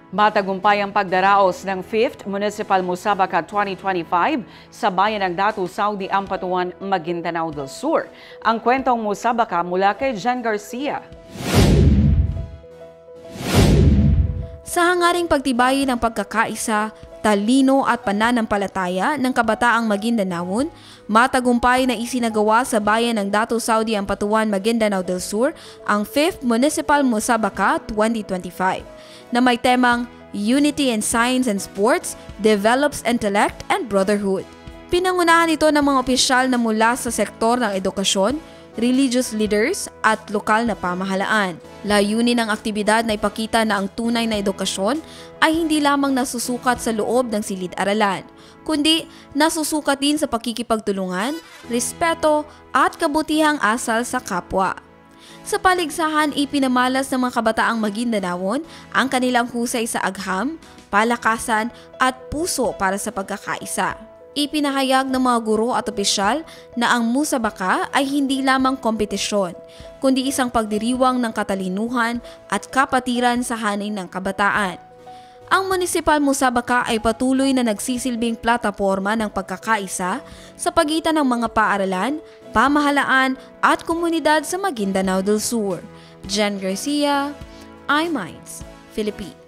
Matagumpay ang pagdaraos ng 5th Municipal Musabaka 2025 sa bayan ng Datu, Saudi Ampatuan, Maguindanao del Sur. Ang kwentong Musabaka mula kay Jan Garcia. Sa hangaring pagtibayin ng pagkakaisa, talino at pananampalataya ng kabataang Maguindanaon, matagumpay na isinagawa sa bayan ng Datu, Saudi Ampatuan, Maguindanao del Sur ang 5th Municipal Musabaka 2025 na may temang Unity in Science and Sports, Develops Intellect and Brotherhood. Pinangunahan ito ng mga opisyal na mula sa sektor ng edukasyon, religious leaders at lokal na pamahalaan. Layunin ng aktibidad na ipakita na ang tunay na edukasyon ay hindi lamang nasusukat sa loob ng silid-aralan, kundi nasusukat din sa pakikipagtulungan, respeto at kabutihang asal sa kapwa. Sa paligsahan, ipinamalas ng mga kabataang Maguindanaon ang kanilang husay sa agham, palakasan at puso para sa pagkakaisa. Ipinahayag ng mga guro at opisyal na ang musabaka ay hindi lamang kompetisyon, kundi isang pagdiriwang ng katalinuhan at kapatiran sa hanay ng kabataan. Ang Municipal Musabaka ay patuloy na nagsisilbing plataporma ng pagkakaisa sa pagitan ng mga paaralan, pamahalaan at komunidad sa Maguindanao del Sur. Jan Garcia, iMinds, Philippines.